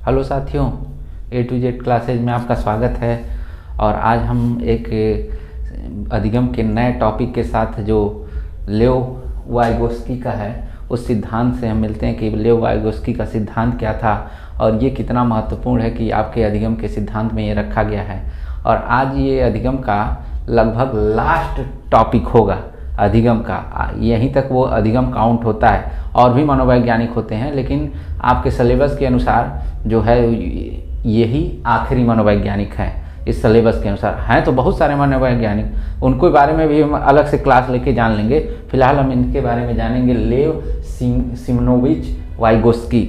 Hello साथियों, A to Z classes में आपका स्वागत है। और आज हम एक अधिगम के नए टॉपिक के साथ जो लेओ वाइगोस्की का है उस सिद्धांत से हम मिलते हैं कि लेओ वाइगोस्की का सिद्धांत क्या था और ये कितना महत्वपूर्ण है कि आपके अधिगम के सिद्धांत में ये रखा गया है। और आज ये अधिगम का लगभग लास्ट टॉपिक होगा अधिगम का। यहीं तक वो अधिगम काउंट होता है। और भी मनोवैज्ञानिक होते हैं लेकिन आपके सिलेबस के अनुसार जो है यही आखिरी मनोवैज्ञानिक हैं। इस सिलेबस के अनुसार हैं तो बहुत सारे मनोवैज्ञानिक, उनके बारे में भी हम अलग से क्लास लेके जान लेंगे। फिलहाल हम इनके बारे में जानेंगे, लेव सिमनोविच वाइगोस्की।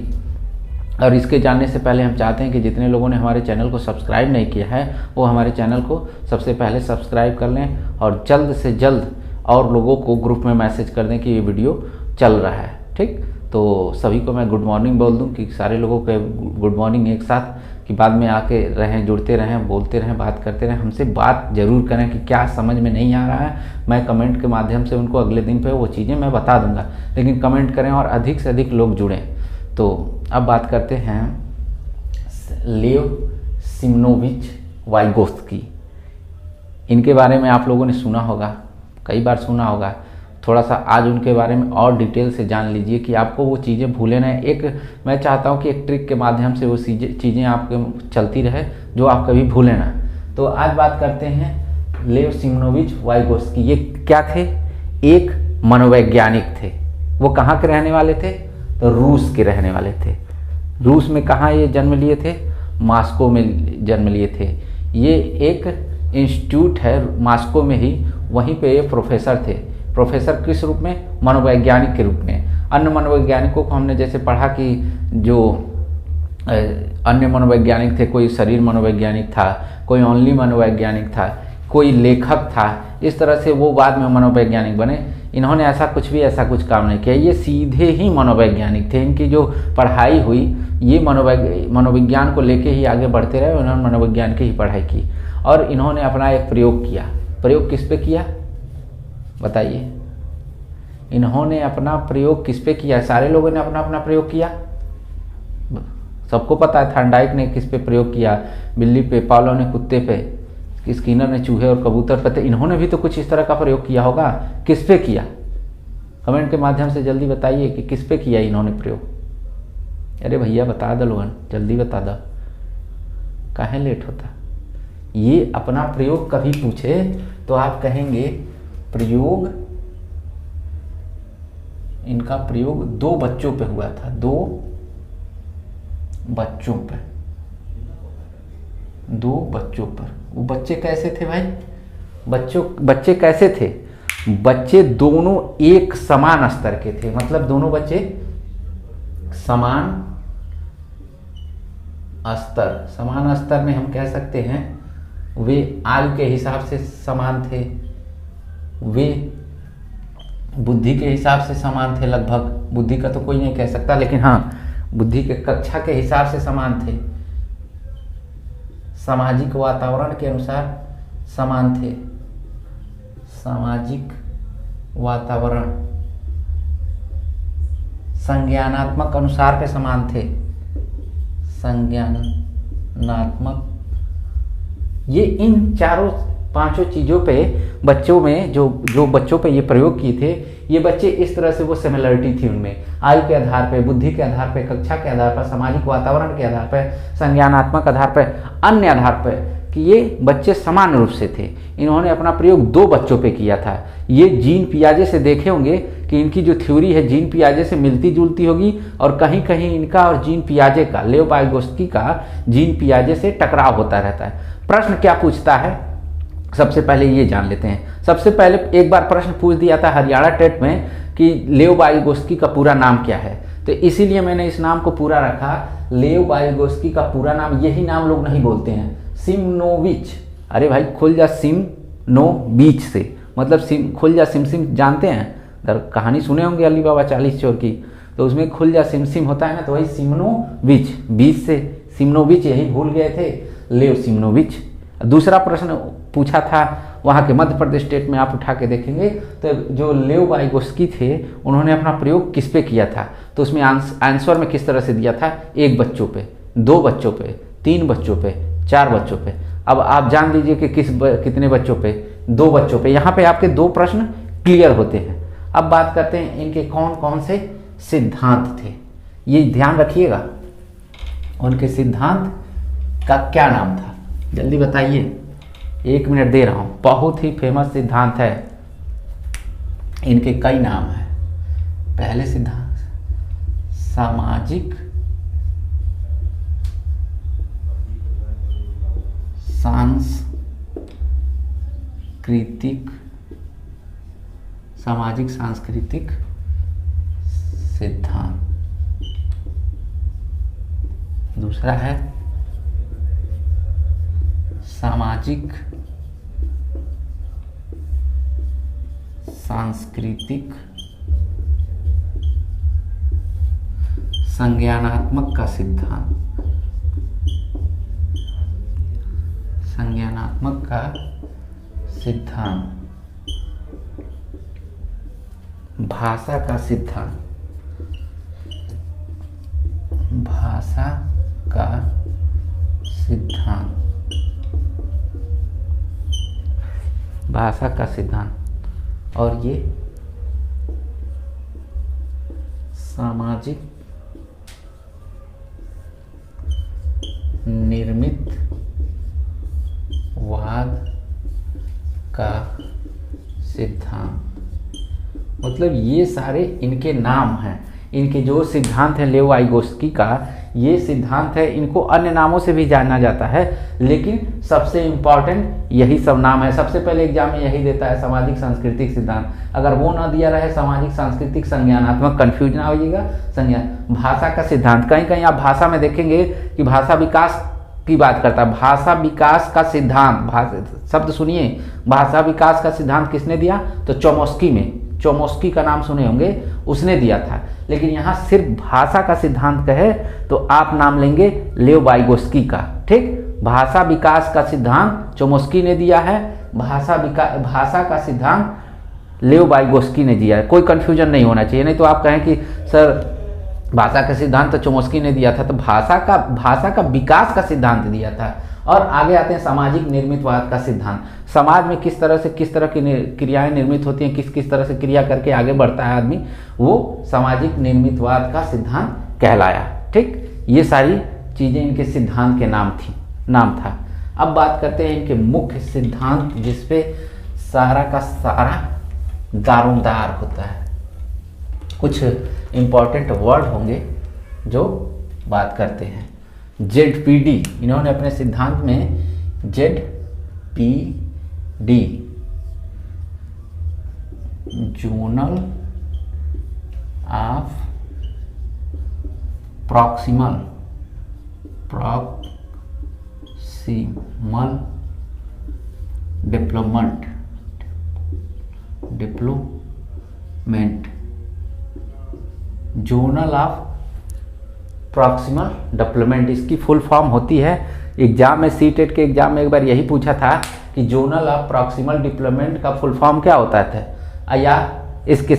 और इसके जानने से पहले हम चाहते हैं कि जितने लोगों ने हमारे चैनल को सब्सक्राइब नहीं किया है वो हमारे चैनल को सबसे पहले सब्सक्राइब कर लें और जल्द से जल्द और लोगों को ग्रुप में मैसेज कर दें कि ये वीडियो चल रहा है। ठीक, तो सभी को मैं गुड मॉर्निंग बोल दूं कि सारे लोगों को गुड मॉर्निंग एक साथ, कि बाद में आके रहें, जुड़ते रहें, बोलते रहें, बात करते रहें, हमसे बात ज़रूर करें कि क्या समझ में नहीं आ रहा है। मैं कमेंट के माध्यम से उनको अगले दिन पे वो चीज़ें मैं बता दूंगा, लेकिन कमेंट करें और अधिक से अधिक लोग जुड़ें। तो अब बात करते हैं लेव सिमनोविच वाइगोस्की। इनके बारे में आप लोगों ने सुना होगा, कई बार सुना होगा। थोड़ा सा आज उनके बारे में और डिटेल से जान लीजिए कि आपको वो चीज़ें भूले ना। एक मैं चाहता हूँ कि एक ट्रिक के माध्यम से वो चीज़ें आपके चलती रहे जो आप कभी भूले ना। तो आज बात करते हैं लेव सिमनोविच वाइगोस्की। ये क्या थे? एक मनोवैज्ञानिक थे। वो कहाँ के रहने वाले थे? तो रूस के रहने वाले थे। रूस में कहाँ ये जन्म लिए थे? मॉस्को में जन्म लिए थे। ये एक इंस्टीट्यूट है मॉस्को में ही, वहीं पे ये प्रोफेसर थे। प्रोफेसर किस रूप में? मनोवैज्ञानिक के रूप में। अन्य मनोवैज्ञानिकों को हमने जैसे पढ़ा कि जो अन्य मनोवैज्ञानिक थे, कोई शरीर मनोवैज्ञानिक था, कोई ओनली मनोवैज्ञानिक था, कोई लेखक था, इस तरह से वो बाद में मनोवैज्ञानिक बने। इन्होंने ऐसा कुछ काम नहीं किया। ये सीधे ही मनोवैज्ञानिक थे। इनकी जो पढ़ाई हुई ये मनोविज्ञान को लेके ही आगे बढ़ते रहे। उन्होंने मनोविज्ञान की ही पढ़ाई की और इन्होंने अपना एक प्रयोग किया। प्रयोग किस पे किया बताइए? इन्होंने अपना प्रयोग किस पे किया? सारे लोगों ने अपना अपना प्रयोग किया। सबको पता है थॉर्नडाइक ने किस पे प्रयोग किया, बिल्ली पे, पावलोव ने कुत्ते पे, स्किनर ने चूहे और कबूतर पे। इन्होंने भी तो कुछ इस तरह का प्रयोग किया होगा। किस पे किया? कमेंट के माध्यम से जल्दी बताइए कि किस पे किया इन्होंने प्रयोग। अरे भैया बता दो लोगन, जल्दी बता दो, काहे लेट होता। ये अपना प्रयोग कभी पूछे तो आप कहेंगे प्रयोग, इनका प्रयोग 2 बच्चों पे हुआ था। 2 बच्चों पर, 2 बच्चों पर। वो बच्चे कैसे थे भाई? बच्चे कैसे थे? बच्चे दोनों एक समान स्तर के थे। मतलब दोनों बच्चे समान स्तर में हम कह सकते हैं वे आयु के हिसाब से समान थे, वे बुद्धि के हिसाब से समान थे। लगभग बुद्धि का तो कोई नहीं कह सकता, लेकिन हाँ बुद्धि के कक्षा के हिसाब से समान थे। सामाजिक वातावरण के अनुसार समान थे। सामाजिक वातावरण, संज्ञानात्मक अनुसार पे समान थे। संज्ञानात्मक, ये इन 4-5 चीज़ों पे बच्चों में जो बच्चों पे ये प्रयोग किए थे, ये बच्चे इस तरह से वो सिमिलरिटी थी उनमें, आयु के आधार पे, बुद्धि के आधार पे, कक्षा के आधार पर, सामाजिक वातावरण के आधार पर, संज्ञानात्मक आधार पर, अन्य आधार पर, कि ये बच्चे समान रूप से थे। इन्होंने अपना प्रयोग 2 बच्चों पे किया था। ये जीन पियाजे से देखे होंगे कि इनकी जो थ्योरी है जीन पियाजे से मिलती जुलती होगी, और कहीं कहीं इनका और जीन पियाजे का, लेव वाइगोस्की का जीन पियाजे से टकराव होता रहता है। प्रश्न क्या पूछता है सबसे पहले ये जान लेते हैं। सबसे पहले एक बार प्रश्न पूछ दिया था हरियाणा टेट में कि लेव वाइगोस्की का पूरा नाम क्या है, तो इसीलिए मैंने इस नाम को पूरा रखा। लेव वाइगोस्की का पूरा नाम, यही नाम लोग नहीं बोलते हैं, सिमनोविच। अरे भाई खुल जा सिमनोविच से, मतलब खुल जा सिम जानते हैं, कहानी सुने होंगे अली बाबा 40 चोर की, तो उसमें खुल जा सिम होता है ना, तो वही सिमनोविच, बीच से सिमनोविच, यही भूल गए थे, लेव सिमनोविच। दूसरा प्रश्न पूछा था वहाँ के मध्य प्रदेश स्टेट में, आप उठा के देखेंगे तो जो लेव वाइगोस्की थे उन्होंने अपना प्रयोग किस पे किया था, तो उसमें आंसर में किस तरह से दिया था, 1 बच्चों पे, 2 बच्चों पे, 3 बच्चों पे, 4 बच्चों पे। अब आप जान लीजिए कि कितने बच्चों पे, 2 बच्चों पे। यहाँ पे आपके 2 प्रश्न क्लियर होते हैं। अब बात करते हैं इनके कौन कौन से सिद्धांत थे, ये ध्यान रखिएगा। उनके सिद्धांत का क्या नाम था, जल्दी बताइए, 1 मिनट दे रहा हूँ। बहुत ही फेमस सिद्धांत है, इनके कई नाम हैं। पहले सिद्धांत सामाजिक सांस्कृतिक सिद्धांत। दूसरा है सामाजिक सांस्कृतिक संज्ञानात्मक का सिद्धांत। संज्ञानात्मक का सिद्धांत। भाषा का सिद्धांत। भाषा का सिद्धांत। भाषा का सिद्धांत। और ये सामाजिक निर्मित वाद का सिद्धांत। मतलब ये सारे इनके नाम हैं। इनके जो सिद्धांत है लेओ वाइगोस्की का, ये सिद्धांत है, इनको अन्य नामों से भी जाना जाता है, लेकिन सबसे इम्पॉर्टेंट यही सब नाम है। सबसे पहले एग्जाम में यही देता है, सामाजिक सांस्कृतिक सिद्धांत। अगर वो ना दिया रहे सामाजिक सांस्कृतिक संज्ञानात्मक, कंफ्यूज ना होइएगा। भाषा का सिद्धांत, कहीं कहीं आप भाषा में देखेंगे कि भाषा विकास की बात करता है। भाषा विकास का सिद्धांत, शब्द सुनिए, भाषा विकास का सिद्धांत किसने दिया? तो चोमस्की में, चोमस्की का नाम सुने होंगे, उसने दिया था। लेकिन यहाँ सिर्फ भाषा का सिद्धांत कहे तो आप नाम लेंगे लेओ वाइगोस्की का। ठीक, भाषा विकास का सिद्धांत चोमस्की ने दिया है, भाषा का सिद्धांत लेओ वाइगोस्की ने दिया है। कोई कंफ्यूजन नहीं होना चाहिए, नहीं तो आप कहें कि सर भाषा का सिद्धांत तो चोमस्की ने दिया था, तो भाषा का विकास का सिद्धांत दिया था। और आगे आते हैं सामाजिक निर्मितवाद का सिद्धांत। समाज में किस तरह की क्रियाएं निर्मित होती हैं, किस तरह से क्रिया करके आगे बढ़ता है आदमी, वो सामाजिक निर्मितवाद का सिद्धांत कहलाया। ठीक, ये सारी चीजें इनके सिद्धांत के नाम था। अब बात करते हैं इनके मुख्य सिद्धांत, जिसपे सारा का सारा दारोमदार होता है। कुछ इंपॉर्टेंट वर्ड होंगे जो बात करते हैं। ZPD, इन्होंने अपने सिद्धांत में ZPD, zonal of proximal development, zonal of proximal development, इसकी फुल फॉर्म होती है। एग्जाम में सीटेट के एग्जाम में एक बार यही पूछा था कि जोनल ऑफ प्रॉक्सिमल डेवलपमेंट का फुल फॉर्म क्या होता था, या इसके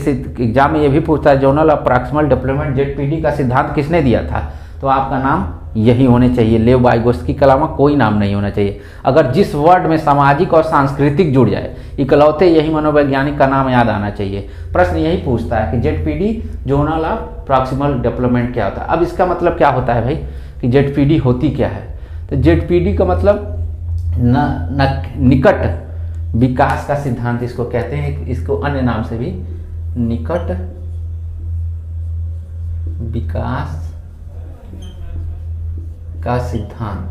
एग्जाम में ये भी पूछता है zonal of proximal development ZPD का सिद्धांत किसने दिया था, तो आपका नाम यही होने चाहिए। लेओ वाइगोस्की के अलावा कोई नाम नहीं होना चाहिए। अगर जिस वर्ड में सामाजिक और सांस्कृतिक जुड़ जाए, इकलौते यही मनोवैज्ञानिक का नाम याद आना चाहिए। प्रश्न यही पूछता है कि ZPD zonal of proximal development क्या होता है। अब इसका मतलब क्या होता है भाई कि ZPD होती क्या है, तो ZPD का मतलब निकट विकास का सिद्धांत इसको कहते हैं। इसको अन्य नाम से भी निकट विकास का सिद्धांत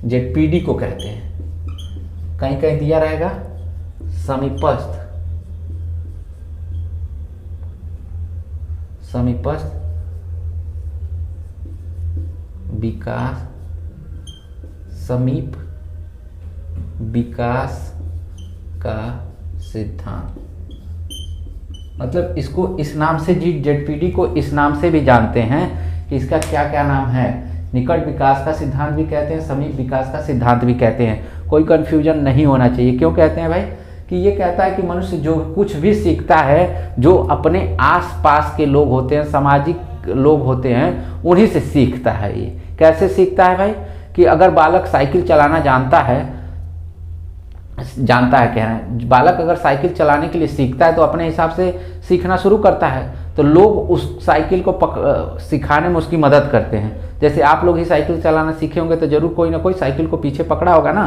ZPD को कहते हैं। कहीं कहीं दिया रहेगा समीपस्थ विकास, समीप विकास का सिद्धांत। मतलब इसको इस नाम से, ZPD को इस नाम से भी जानते हैं कि इसका क्या क्या नाम है। निकट विकास का सिद्धांत भी कहते हैं, समीप विकास का सिद्धांत भी कहते हैं। कोई कंफ्यूजन नहीं होना चाहिए। क्यों कहते हैं भाई कि ये कहता है कि मनुष्य जो कुछ भी सीखता है, जो अपने आसपास के लोग होते हैं, सामाजिक लोग होते हैं, उन्हीं से सीखता है। कैसे सीखता है भाई? कि अगर बालक साइकिल चलाना जानता है कह रहे हैं, बालक अगर साइकिल चलाने के लिए सीखता है तो अपने हिसाब से सीखना शुरू करता है, तो लोग उस साइकिल को सिखाने में उसकी मदद करते हैं। जैसे आप लोग ही साइकिल चलाना सीखे होंगे तो जरूर कोई ना कोई साइकिल को पीछे पकड़ा होगा ना,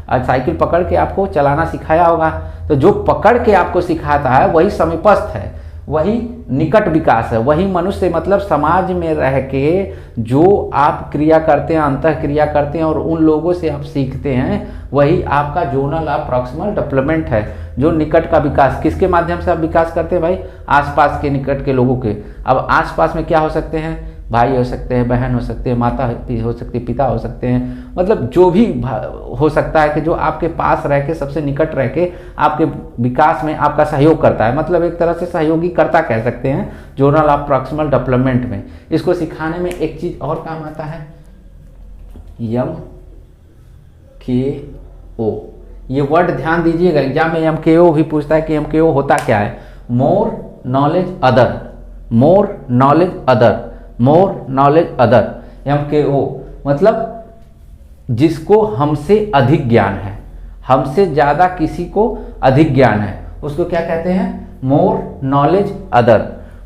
और साइकिल पकड़ के आपको चलाना सिखाया होगा। तो जो पकड़ के आपको सिखाता है वही समीपस्थ है, वही निकट विकास है, वही मनुष्य मतलब समाज में रह के जो आप क्रिया करते हैं, अंतः क्रिया करते हैं और उन लोगों से आप सीखते हैं, वही आपका जोनल और प्रॉक्सिमल डेवलपमेंट है। जो निकट का विकास, किसके माध्यम से आप विकास करते हैं भाई? आसपास के निकट के लोगों के। अब आसपास में क्या हो सकते हैं? भाई हो सकते हैं, बहन हो सकते हैं, माता हो सकती है, पिता हो सकते हैं, मतलब जो भी हो सकता है कि जो आपके पास रह के, सबसे निकट रह के आपके विकास में आपका सहयोग करता है, मतलब एक तरह से सहयोगी कर्ता कह सकते हैं जोनल ऑफ प्रॉक्सिमल डेवलपमेंट में। इसको सिखाने में एक चीज और काम आता है, MKO। ये वर्ड ध्यान दीजिएगा, एग्जाम में MKO भी पूछता है कि MKO होता क्या है? More knowledge other, more knowledge other, more knowledge other. MKO मतलब जिसको हमसे अधिक ज्ञान है, हमसे ज़्यादा किसी को अधिक ज्ञान है, उसको क्या कहते हैं? More knowledge other.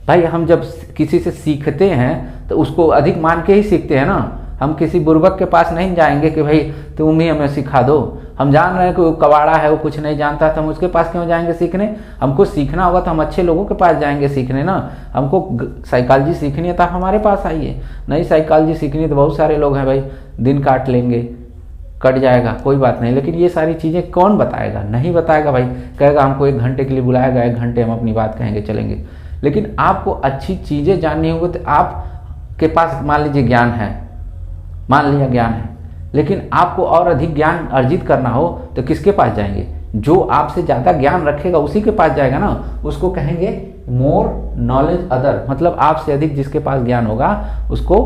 भाई हम जब किसी से सीखते हैं तो उसको अधिक मान के ही सीखते हैं ना। हम किसी बुर्बक के पास नहीं जाएंगे कि भाई तुम ही हमें सिखा दो। हम जान रहे हैं कि वो कबाड़ा है, वो कुछ नहीं जानता, तो हम उसके पास क्यों जाएंगे सीखने? हमको सीखना होगा तो हम अच्छे लोगों के पास जाएंगे सीखने ना। हमको साइकोलॉजी सीखनी है तो आप हमारे पास आइए, नहीं साइकोलॉजी सीखनी है तो बहुत सारे लोग हैं भाई, दिन काट लेंगे, कट जाएगा, कोई बात नहीं। लेकिन ये सारी चीज़ें कौन बताएगा? नहीं बताएगा भाई, कहेगा हमको 1 घंटे के लिए बुलाएगा, 1 घंटे हम अपनी बात कहेंगे चलेंगे। लेकिन आपको अच्छी चीज़ें जाननी होगी तो आपके पास मान लीजिए ज्ञान है, मान लिया ज्ञान है, लेकिन आपको और अधिक ज्ञान अर्जित करना हो तो किसके पास जाएंगे? जो आपसे ज़्यादा ज्ञान रखेगा उसी के पास जाएगा ना। उसको कहेंगे मोर नॉलेज अदर, मतलब आपसे अधिक जिसके पास ज्ञान होगा उसको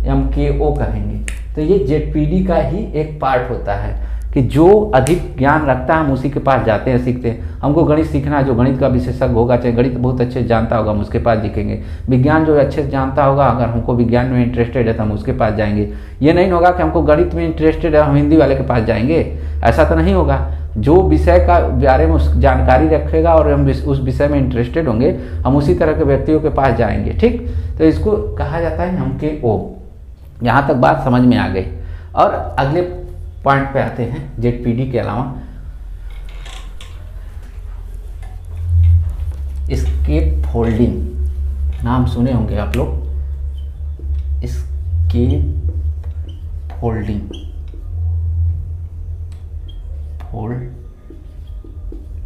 MKO कहेंगे। तो ये ZPD का ही एक पार्ट होता है कि जो अधिक ज्ञान रखता है हम उसी के पास जाते हैं, सीखते हैं। हमको गणित सीखना है, जो गणित का विशेषज्ञ होगा, चाहे गणित बहुत अच्छे जानता होगा, हम उसके पास सीखेंगे। विज्ञान जो अच्छे से जानता होगा, अगर हमको विज्ञान में इंटरेस्टेड है तो हम उसके पास जाएंगे। ये नहीं होगा कि हमको गणित में इंटरेस्टेड है हम हिंदी वाले के पास जाएंगे, ऐसा तो नहीं होगा। जो विषय का बारे में जानकारी रखेगा और हम उस विषय में इंटरेस्टेड होंगे, हम उसी तरह के व्यक्तियों के पास जाएंगे। ठीक, तो इसको कहा जाता है MKO। यहाँ तक बात समझ में आ गई। और अगले पॉइंट पे आते हैं। ZPD के अलावा एस्केप फोल्डिंग, नाम सुने होंगे आप लोग। Escape folding,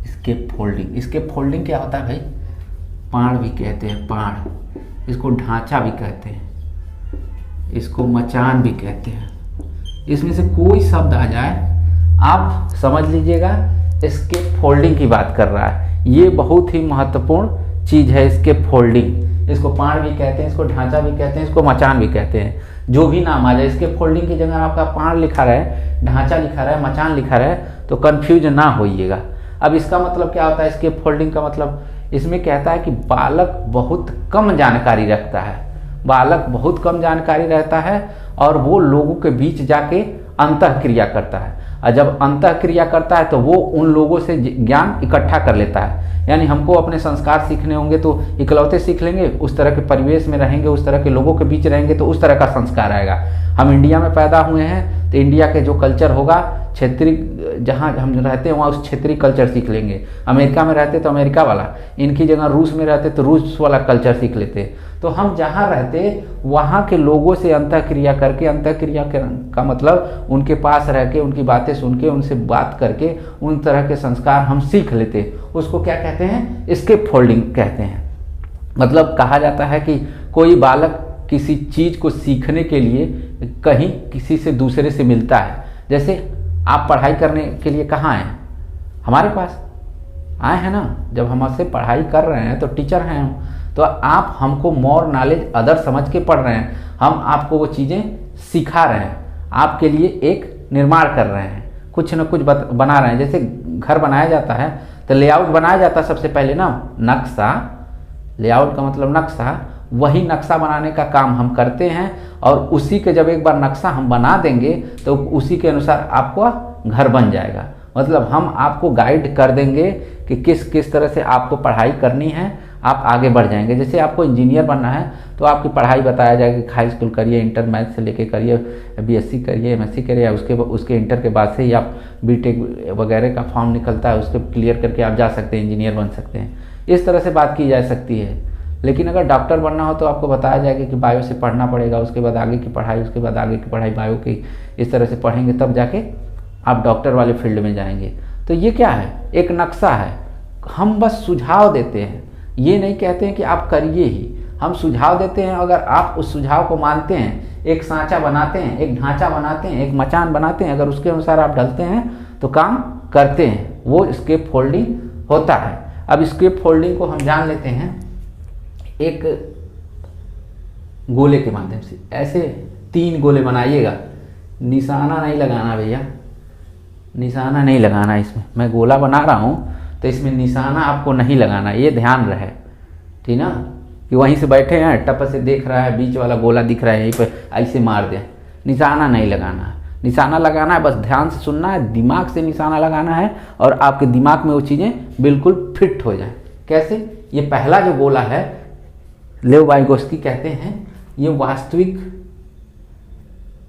escape folding. Escape folding क्या होता है भाई? पाड़ भी कहते हैं, पाड़, इसको ढांचा भी कहते हैं, इसको मचान भी कहते हैं। इसमें से कोई शब्द आ जाए आप समझ लीजिएगा एस्केप फोल्डिंग की बात कर रहा है। ये बहुत ही महत्वपूर्ण चीज है एस्केप फोल्डिंग। इसको पाड़ भी कहते हैं, इसको ढांचा भी कहते हैं, इसको मचान भी कहते हैं। जो भी नाम आ जाए, एस्केप फोल्डिंग की जगह आपका पाड़ लिखा रहे, ढांचा लिखा रहे, मचान लिखा रहे तो कंफ्यूज ना होइएगा। अब इसका मतलब क्या होता है? एस्केप फोल्डिंग का मतलब इसमें कहता है कि बालक बहुत कम जानकारी रखता है, बालक बहुत कम जानकारी रहता है और वो लोगों के बीच जाके अंतः क्रिया करता है। और जब अंतः क्रिया करता है तो वो उन लोगों से ज्ञान इकट्ठा कर लेता है। यानी हमको अपने संस्कार सीखने होंगे तो इकलौते सीख लेंगे, उस तरह के परिवेश में रहेंगे, उस तरह के लोगों के बीच रहेंगे तो उस तरह का संस्कार आएगा। हम इंडिया में पैदा हुए हैं तो इंडिया के जो कल्चर होगा, क्षेत्रीय जहाँ हम रहते हैं वहाँ उस क्षेत्रीय कल्चर सीख लेंगे। अमेरिका में रहते तो अमेरिका वाला, इनकी जगह रूस में रहते तो रूस वाला कल्चर सीख लेते। तो हम जहाँ रहते वहाँ के लोगों से अंतःक्रिया करके, अंतःक्रिया का मतलब उनके पास रह के, उनकी बातें सुन के, उनसे बात करके उन तरह के संस्कार हम सीख लेते। उसको क्या कहते हैं? एस्केप फोल्डिंग कहते हैं। मतलब कहा जाता है कि कोई बालक किसी चीज़ को सीखने के लिए कहीं किसी से दूसरे से मिलता है। जैसे आप पढ़ाई करने के लिए कहाँ आए? हमारे पास आए हैं ना। जब हम हमसे पढ़ाई कर रहे हैं तो टीचर हैं हम, तो आप हमको मोर नॉलेज अदर समझ के पढ़ रहे हैं। हम आपको वो चीज़ें सिखा रहे हैं, आपके लिए एक निर्माण कर रहे हैं, कुछ न कुछ बना रहे हैं। जैसे घर बनाया जाता है तो लेआउट बनाया जाता है सबसे पहले ना, नक्शा। लेआउट का मतलब नक्शा। वही नक्शा बनाने का काम हम करते हैं और उसी के जब एक बार नक्शा हम बना देंगे तो उसी के अनुसार आपका घर बन जाएगा। मतलब हम आपको गाइड कर देंगे कि किस किस तरह से आपको पढ़ाई करनी है, आप आगे बढ़ जाएंगे। जैसे आपको इंजीनियर बनना है तो आपकी पढ़ाई बताया जाएगा कि हाई स्कूल करिए, इंटर मैथ से लेके करिए, बीएससी करिए, एमएससी करिए, उसके इंटर के बाद से ही आप बीटेक वगैरह का फॉर्म निकलता है, उसके क्लियर करके आप जा सकते हैं, इंजीनियर बन सकते हैं। इस तरह से बात की जा सकती है। लेकिन अगर डॉक्टर बनना हो तो आपको बताया जाएगा कि बायो से पढ़ना पड़ेगा, उसके बाद आगे की पढ़ाई, उसके बाद आगे की पढ़ाई बायो की, इस तरह से पढ़ेंगे तब जाके आप डॉक्टर वाले फील्ड में जाएंगे। तो ये क्या है, एक नक्शा है। हम बस सुझाव देते हैं, ये नहीं कहते हैं कि आप करिए ही, हम सुझाव देते हैं। अगर आप उस सुझाव को मानते हैं, एक सांचा बनाते हैं, एक ढांचा बनाते हैं, एक मचान बनाते हैं, अगर उसके अनुसार आप ढलते हैं तो काम करते हैं, वो स्केप फोल्डिंग होता है। अब स्केप फोल्डिंग को हम जान लेते हैं एक गोले के माध्यम से। ऐसे 3 गोले बनाइएगा, निशाना नहीं लगाना भैया, निशाना नहीं लगाना। इसमें मैं गोला बना रहा हूँ तो इसमें निशाना आपको नहीं लगाना, ये ध्यान रहे, ठीक ना, कि वहीं से बैठे हैं, टप से देख रहा है, बीच वाला गोला दिख रहा है, यहीं पे ऐसे मार दें, निशाना नहीं लगाना है। निशाना लगाना है, बस ध्यान से सुनना है, दिमाग से निशाना लगाना है और आपके दिमाग में वो चीज़ें बिल्कुल फिट हो जाए। कैसे, ये पहला जो गोला है लेव वाइगोस्की कहते हैं, ये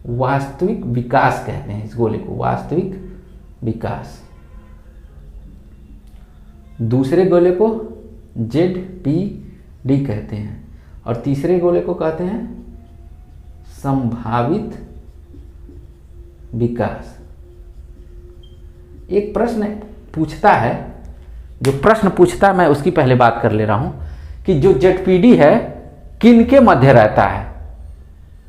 वास्तविक विकास कहते हैं इस गोले को, वास्तविक विकास। दूसरे गोले को ZPD कहते हैं और तीसरे गोले को कहते हैं संभावित विकास। एक प्रश्न पूछता है, जो प्रश्न पूछता है मैं उसकी पहले बात कर ले रहा हूं कि जो ZPD है किन के मध्य रहता है,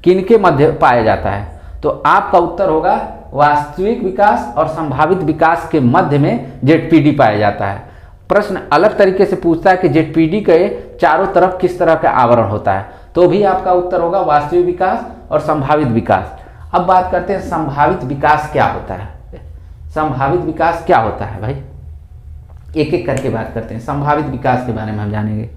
किन के मध्य पाया जाता है। तो आपका उत्तर होगा वास्तविक विकास और संभावित विकास के मध्य में ZPD पाया जाता है। प्रश्न अलग तरीके से पूछता है कि ZPD के चारों तरफ किस तरह का आवरण होता है, तो भी आपका उत्तर होगा वास्तविक विकास और संभावित विकास। अब बात करते हैं संभावित विकास क्या होता है। संभावित विकास क्या होता है भाई, एक एक करके बात करते हैं। संभावित विकास के बारे में हम जानेंगे।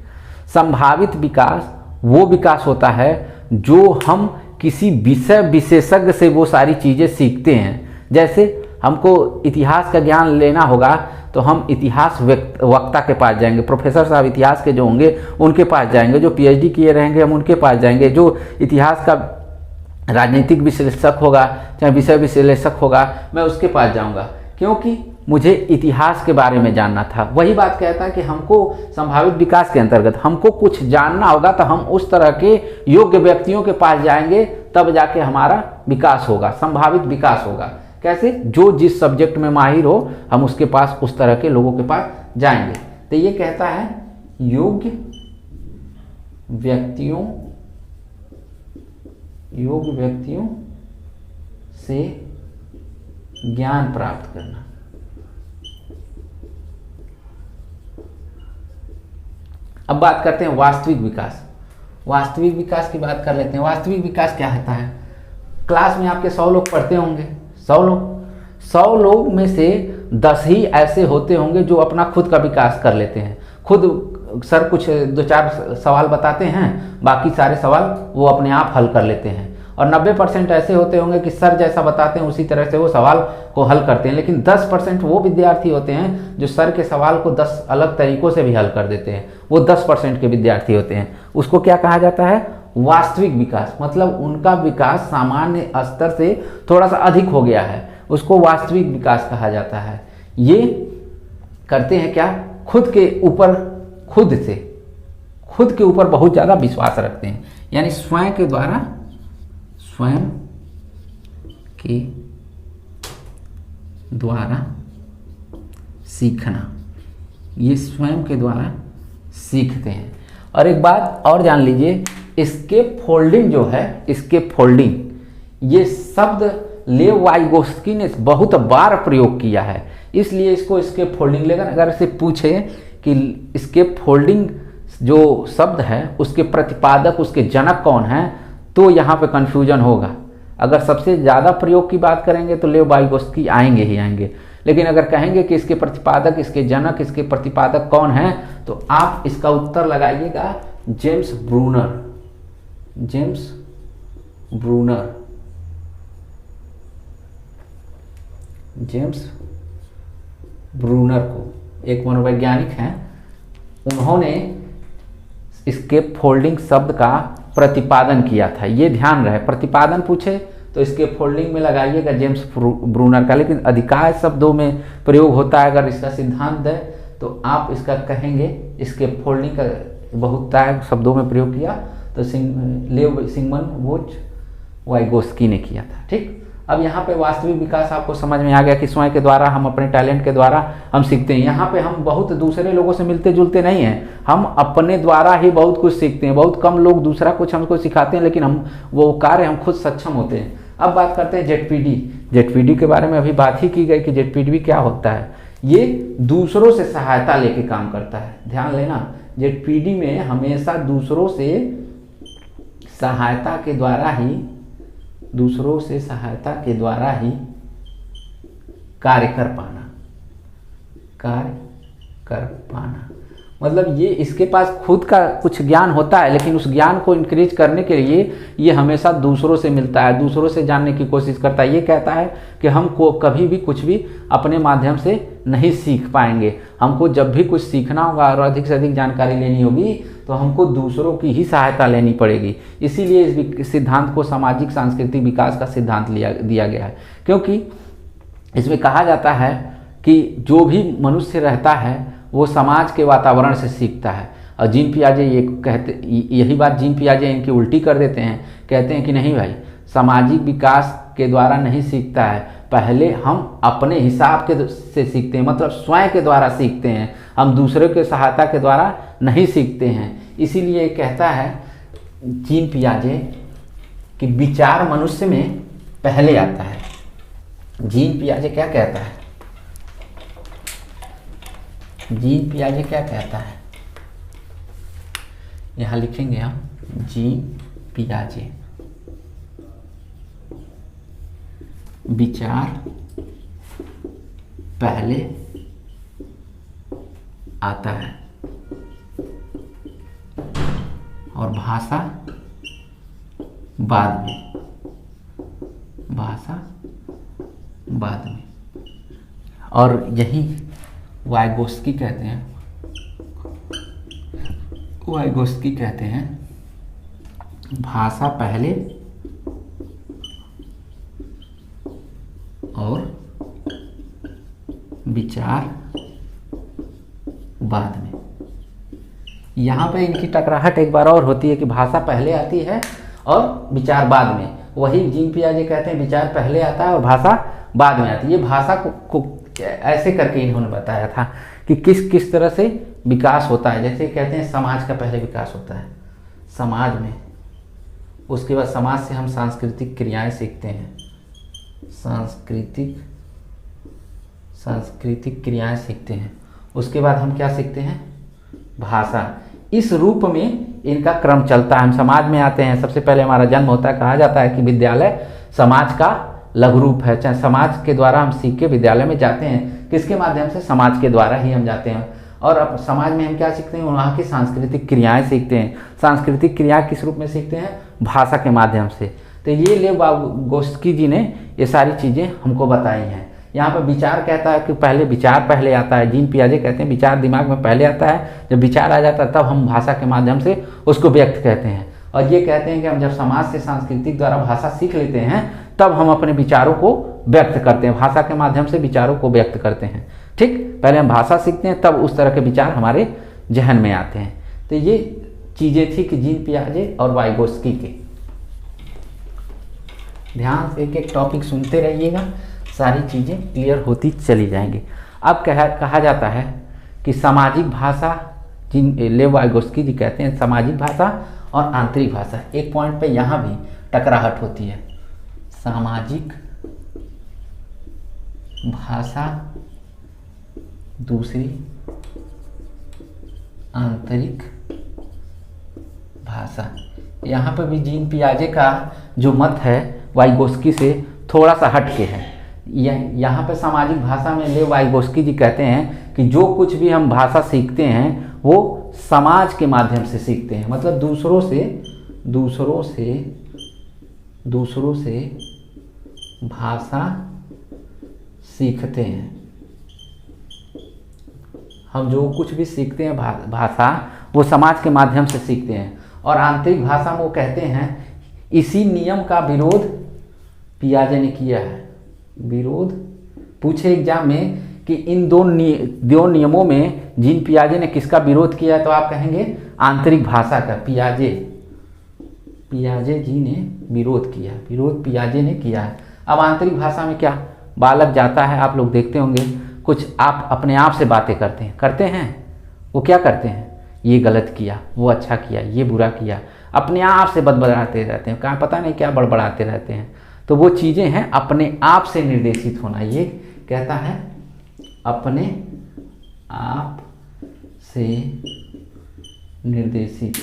संभावित विकास वो विकास होता है जो हम किसी विषय विशेषज्ञ से वो सारी चीज़ें सीखते हैं। जैसे हमको इतिहास का ज्ञान लेना होगा तो हम इतिहास वक्ता के पास जाएंगे, प्रोफेसर साहब इतिहास के जो होंगे उनके पास जाएंगे, जो PhD किए रहेंगे हम उनके पास जाएंगे, जो इतिहास का राजनीतिक विश्लेषक होगा चाहे विषय विश्लेषक होगा मैं उसके पास जाऊंगा, क्योंकि मुझे इतिहास के बारे में जानना था। वही बात कहता है कि हमको संभावित विकास के अंतर्गत हमको कुछ जानना होगा तो हम उस तरह के योग्य व्यक्तियों के पास जाएंगे, तब जाके हमारा विकास होगा, संभावित विकास होगा। कैसे, जो जिस सब्जेक्ट में माहिर हो हम उसके पास, उस तरह के लोगों के पास जाएंगे। तो ये कहता है योग्य व्यक्तियों से ज्ञान प्राप्त करना। अब बात करते हैं वास्तविक विकास। वास्तविक विकास की बात कर लेते हैं। वास्तविक विकास क्या होता है, क्लास में आपके 100 लोग पढ़ते होंगे, 100 लोग में से 10 ही ऐसे होते होंगे जो अपना खुद का विकास कर लेते हैं। खुद सर कुछ 2-4 सवाल बताते हैं, बाकी सारे सवाल वो अपने आप हल कर लेते हैं। और 90% ऐसे होते होंगे कि सर जैसा बताते हैं उसी तरह से वो सवाल को हल करते हैं। लेकिन 10% वो विद्यार्थी होते हैं जो सर के सवाल को 10 अलग तरीकों से भी हल कर देते हैं। वो 10% के विद्यार्थी होते हैं। उसको क्या कहा जाता है, वास्तविक विकास। मतलब उनका विकास सामान्य स्तर से थोड़ा सा अधिक हो गया है, उसको वास्तविक विकास कहा जाता है। ये करते हैं क्या, खुद के ऊपर बहुत ज़्यादा विश्वास रखते हैं, यानी स्वयं के द्वारा सीखना, ये स्वयं के द्वारा सीखते हैं। और एक बात और जान लीजिए, एस्केप फोल्डिंग जो है, एस्केप फोल्डिंग, ये शब्द लेव वाइगोस्की ने बहुत बार प्रयोग किया है, इसलिए इसको एस्केप फोल्डिंग। लेकिन अगर इसे पूछे कि एस्केप फोल्डिंग जो शब्द है उसके प्रतिपादक, उसके जनक कौन है, तो यहाँ पे कन्फ्यूजन होगा। अगर सबसे ज़्यादा प्रयोग की बात करेंगे तो लेव वाइगोस्की आएंगे ही आएंगे, लेकिन अगर कहेंगे कि इसके प्रतिपादक, इसके जनक, इसके प्रतिपादक कौन है, तो आप इसका उत्तर लगाइएगा James Bruner. James Bruner, James Bruner को, एक मनोवैज्ञानिक हैं, उन्होंने स्केप फोल्डिंग शब्द का प्रतिपादन किया था। ये ध्यान रहे, प्रतिपादन पूछे तो स्केप फोल्डिंग में लगाइएगा जेम्स ब्रूनर का, लेकिन अधिकांश शब्दों में प्रयोग होता है। अगर इसका सिद्धांत है तो आप इसका कहेंगे स्केप फोल्डिंग का बहुतायत शब्दों में प्रयोग किया तो लेव सिगमंड वोच वाइगोस्की ने किया था। ठीक, अब यहाँ पे वास्तविक विकास आपको समझ में आ गया कि स्वयं के द्वारा, हम अपने टैलेंट के द्वारा हम सीखते हैं। यहाँ पे हम बहुत दूसरे लोगों से मिलते जुलते नहीं हैं, हम अपने द्वारा ही बहुत कुछ सीखते हैं। बहुत कम लोग दूसरा कुछ हमको सिखाते हैं, लेकिन हम वो कार्य हम खुद सक्षम होते हैं। अब बात करते हैं जेडपीडी। जेडपीडी के बारे में अभी बात ही की गई कि जेडपीडी क्या होता है। ये दूसरों से सहायता लेके काम करता है। ध्यान लेना, जेडपीडी में हमेशा दूसरों से सहायता के द्वारा ही, दूसरों से सहायता के द्वारा ही कार्य कर पाना। मतलब ये इसके पास खुद का कुछ ज्ञान होता है, लेकिन उस ज्ञान को इंक्रीज करने के लिए ये हमेशा दूसरों से मिलता है, दूसरों से जानने की कोशिश करता है। ये कहता है कि हमको कभी भी कुछ भी अपने माध्यम से नहीं सीख पाएंगे। हमको जब भी कुछ सीखना होगा और अधिक से अधिक जानकारी लेनी होगी तो हमको दूसरों की ही सहायता लेनी पड़ेगी। इसीलिए इस सिद्धांत को सामाजिक सांस्कृतिक विकास का सिद्धांत दिया गया है, क्योंकि इसमें कहा जाता है कि जो भी मनुष्य रहता है वो समाज के वातावरण से सीखता है। और जीन पियाजे यही बात जीन पियाजे इनकी उल्टी कर देते हैं, कहते हैं कि नहीं भाई, सामाजिक विकास के द्वारा नहीं सीखता है, पहले हम अपने हिसाब के से सीखते हैं, मतलब स्वयं के द्वारा सीखते हैं, हम दूसरे के सहायता के द्वारा नहीं सीखते हैं। इसीलिए कहता है जीन पियाजे कि विचार मनुष्य में पहले आता है। जीन पियाजे क्या कहता है? जीन पियाजे क्या कहता है? यहां लिखेंगे हम जीन पियाजे, विचार पहले आता है और भाषा बाद में, भाषा बाद में। और यही वाइगोस्की कहते हैं, वाइगोस्की कहते हैं भाषा पहले और विचार बाद में। यहाँ पे इनकी टकराहट एक बार और होती है कि भाषा पहले आती है और विचार बाद में। वही जीन पियाजे कहते हैं विचार पहले आता है और भाषा बाद में आती है। ये भाषा को ऐसे करके इन्होंने बताया था कि किस किस तरह से विकास होता है। जैसे कहते हैं समाज का पहले विकास होता है समाज में, उसके बाद समाज से हम सांस्कृतिक क्रियाएं सीखते हैं, सांस्कृतिक क्रियाएं सीखते हैं। उसके बाद हम क्या सीखते हैं? भाषा। इस रूप में इनका क्रम चलता है। हम समाज में आते हैं, सबसे पहले हमारा जन्म होता है। कहा जाता है कि विद्यालय समाज का लघु रूप है, चाहे समाज के द्वारा हम सीख के विद्यालय में जाते हैं। किसके माध्यम से? समाज के द्वारा ही हम जाते हैं। और अब समाज में हम क्या सीखते हैं? वहाँ की सांस्कृतिक क्रियाएं सीखते हैं। सांस्कृतिक क्रिया किस रूप में सीखते हैं? भाषा के माध्यम से। तो ये लेव वाइगोस्की जी ने ये सारी चीज़ें हमको बताई हैं। यहाँ पर विचार कहता है कि पहले विचार पहले आता है। जीन पियाजे कहते हैं विचार दिमाग में पहले आता है, जब विचार आ जाता है तब हम भाषा के माध्यम से उसको व्यक्त कहते हैं। और ये कहते हैं कि हम जब समाज से सांस्कृतिक द्वारा भाषा सीख लेते हैं तब हम अपने विचारों को व्यक्त करते हैं, भाषा के माध्यम से विचारों को व्यक्त करते हैं। ठीक, पहले हम भाषा सीखते हैं तब उस तरह के विचार हमारे जहन में आते हैं। तो ये चीज़ें थी कि जीन पियाजे और वाइगोस्की के। ध्यान से एक एक टॉपिक सुनते रहिएगा, सारी चीज़ें क्लियर होती चली जाएंगी। अब कहा जाता है कि सामाजिक भाषा, लेव वाइगोस्की जी कहते हैं सामाजिक भाषा और आंतरिक भाषा। एक पॉइंट पे यहाँ भी टकराहट होती है। सामाजिक भाषा दूसरी, आंतरिक भाषा। यहाँ पर भी जीन पियाजे का जो मत है वाइगोस्की से थोड़ा सा हट के है। यहाँ पे सामाजिक भाषा में लेव वाइगोस्की जी कहते हैं कि जो कुछ भी हम भाषा सीखते हैं वो समाज के माध्यम से सीखते हैं, मतलब दूसरों से दूसरों से भाषा सीखते हैं। हम जो कुछ भी सीखते हैं भाषा, वो समाज के माध्यम से सीखते हैं। और आंतरिक भाषा में वो कहते हैं, इसी नियम का विरोध पियाजे ने किया है। विरोध पूछे एग्जाम में कि इन दो नियमों में जीन पियाजे ने किसका विरोध किया है, तो आप कहेंगे आंतरिक भाषा का। पियाजे जी ने विरोध किया, विरोध पियाजे ने किया है। अब आंतरिक भाषा में क्या, बालक जाता है, आप लोग देखते होंगे, कुछ आप अपने आप से बातें करते हैं। वो क्या करते हैं, ये गलत किया, वो अच्छा किया, ये बुरा किया, अपने आप से बड़बड़ाते रहते हैं, कहाँ पता नहीं क्या बड़बड़ाते रहते हैं। तो वो चीज़ें हैं अपने आप से निर्देशित होना। ये कहता है अपने आप से निर्देशित,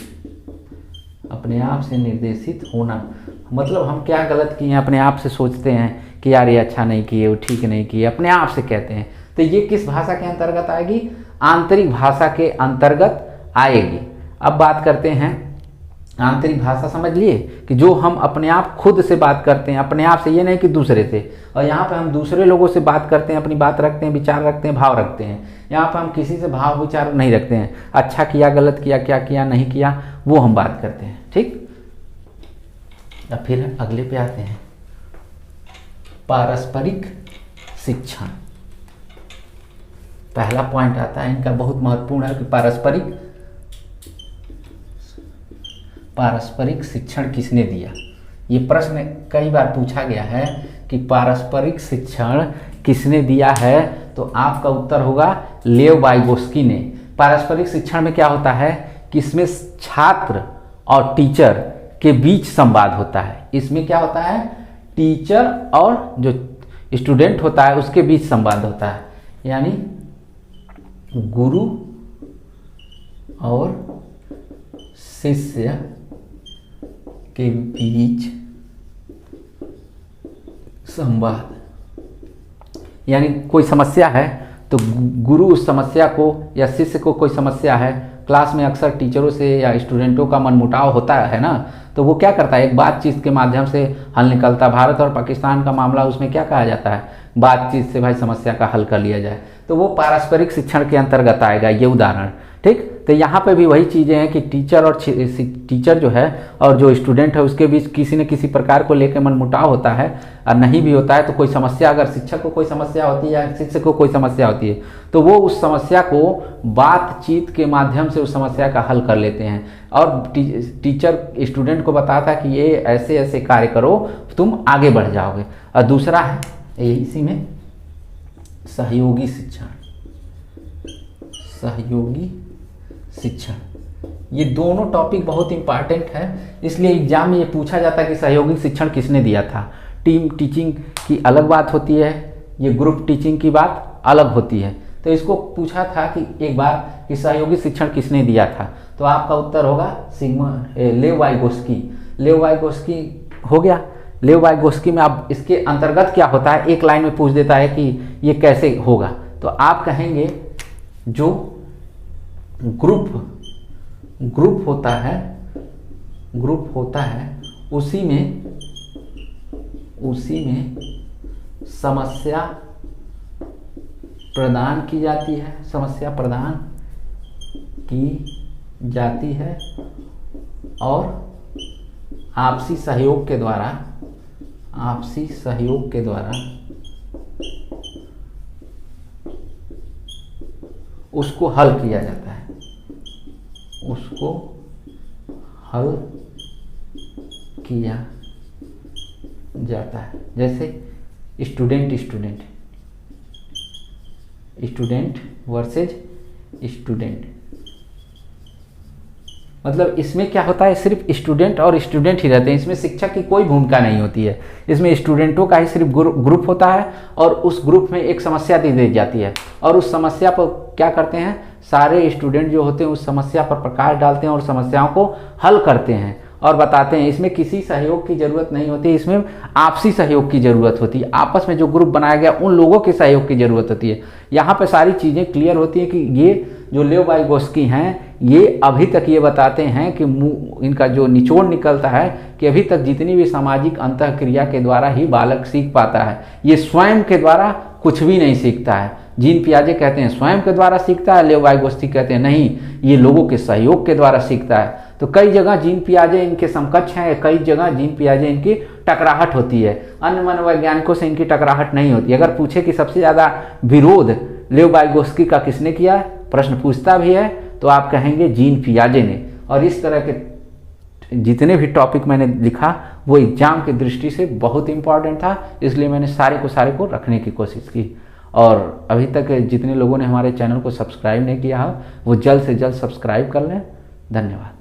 अपने आप से निर्देशित होना। मतलब हम क्या गलत किए हैं, अपने आप से सोचते हैं कि यार ये अच्छा नहीं किए, वो ठीक नहीं किए, अपने आप से कहते हैं। तो ये किस भाषा के अंतर्गत आएगी, आंतरिक भाषा के अंतर्गत आएगी। अब बात करते हैं आंतरिक भाषा, समझ लिए कि जो हम अपने आप खुद से बात करते हैं, अपने आप से, ये नहीं कि दूसरे से। और यहाँ पे हम दूसरे लोगों से बात करते हैं, अपनी बात रखते हैं, विचार रखते हैं, भाव रखते हैं। यहाँ पे हम किसी से भाव विचार नहीं रखते हैं, अच्छा किया, गलत किया, क्या किया, नहीं किया, वो हम बात करते हैं। ठीक, अब फिर अगले पे आते हैं, पारस्परिक शिक्षण। पहला पॉइंट आता है इनका, बहुत महत्वपूर्ण है कि पारस्परिक शिक्षण किसने दिया। ये प्रश्न कई बार पूछा गया है कि पारस्परिक शिक्षण किसने दिया है, तो आपका उत्तर होगा लेव वाइगोस्की ने। पारस्परिक शिक्षण में क्या होता है कि इसमें छात्र और टीचर के बीच संवाद होता है। इसमें क्या होता है, टीचर और जो स्टूडेंट होता है उसके बीच संवाद होता है, यानी गुरु और शिष्य के बीच संवाद। यानी कोई समस्या है तो गुरु उस समस्या को, या शिष्य को कोई समस्या है, क्लास में अक्सर टीचरों से या स्टूडेंटों का मनमुटाव होता है ना, तो वो क्या करता है, एक बातचीत के माध्यम से हल निकलता। भारत और पाकिस्तान का मामला, उसमें क्या कहा जाता है, बातचीत से भाई समस्या का हल कर लिया जाए, तो वो पारस्परिक शिक्षण के अंतर्गत आएगा ये उदाहरण। ठीक, तो यहाँ पे भी वही चीज़ें हैं कि टीचर जो है और जो स्टूडेंट है उसके बीच किसी न किसी प्रकार को लेकर मनमुटाव होता है, और नहीं भी होता है तो कोई समस्या, अगर शिक्षक को कोई समस्या होती है या शिक्षक को कोई समस्या होती है, तो वो उस समस्या को बातचीत के माध्यम से उस समस्या का हल कर लेते हैं। और टीचर स्टूडेंट को बताता है कि ये ऐसे ऐसे कार्य करो, तुम आगे बढ़ जाओगे। और दूसरा है इसी में सहयोगी शिक्षण। सहयोगी शिक्षण, ये दोनों टॉपिक बहुत इंपॉर्टेंट है, इसलिए एग्जाम में ये पूछा जाता है कि सहयोगी शिक्षण किसने दिया था। टीम टीचिंग की अलग बात होती है, ये ग्रुप टीचिंग की बात अलग होती है। तो इसको पूछा था कि एक बार कि सहयोगी शिक्षण किसने दिया था, तो आपका उत्तर होगा लेव वाइगोस्की। लेव वाइगोस्की हो गया। लेव वाइगोस्की में अब इसके अंतर्गत क्या होता है, एक लाइन में पूछ देता है कि ये कैसे होगा, तो आप कहेंगे जो ग्रुप होता है उसी में समस्या प्रदान की जाती है, समस्या प्रदान की जाती है, और आपसी सहयोग के द्वारा उसको हल किया जाता है, उसको हल किया जाता है। जैसे स्टूडेंट वर्सेज स्टूडेंट, मतलब इसमें क्या होता है, सिर्फ स्टूडेंट और स्टूडेंट ही रहते हैं, इसमें शिक्षक की कोई भूमिका नहीं होती है। इसमें स्टूडेंटों का ही सिर्फ ग्रुप होता है, और उस ग्रुप में एक समस्या दे दी जाती है, और उस समस्या पर क्या करते हैं, सारे स्टूडेंट जो होते हैं उस समस्या पर प्रकाश डालते हैं और समस्याओं को हल करते हैं। और बताते हैं। इसमें किसी सहयोग की ज़रूरत नहीं होती, इसमें आपसी सहयोग की ज़रूरत होती है। आपस में जो ग्रुप बनाया गया उन लोगों के सहयोग की ज़रूरत होती है। यहाँ पे सारी चीज़ें क्लियर होती हैं कि ये जो लेव वाइगोस्की हैं ये अभी तक ये बताते हैं कि इनका जो निचोड़ निकलता है कि अभी तक जितनी भी सामाजिक अंतःक्रिया के द्वारा ही बालक सीख पाता है, ये स्वयं के द्वारा कुछ भी नहीं सीखता है। जीन पियाजे कहते हैं स्वयं के द्वारा सीखता है, लेव वाइगोस्की कहते हैं नहीं, ये लोगों के सहयोग के द्वारा सीखता है। तो कई जगह जीन पियाजे इनके समकक्ष हैं, कई जगह जीन पियाजे इनकी टकराहट होती है। अन्य मनोवैज्ञानिकों से इनकी टकराहट नहीं होती। अगर पूछे कि सबसे ज़्यादा विरोध लेव वाइगोस्की का किसने किया, प्रश्न पूछता भी है तो आप कहेंगे जीन पियाजे ने। और इस तरह के जितने भी टॉपिक मैंने लिखा वो एग्जाम की दृष्टि से बहुत इंपॉर्टेंट था, इसलिए मैंने सारे को रखने की कोशिश की। और अभी तक जितने लोगों ने हमारे चैनल को सब्सक्राइब नहीं किया है वो जल्द से जल्द सब्सक्राइब कर लें। धन्यवाद।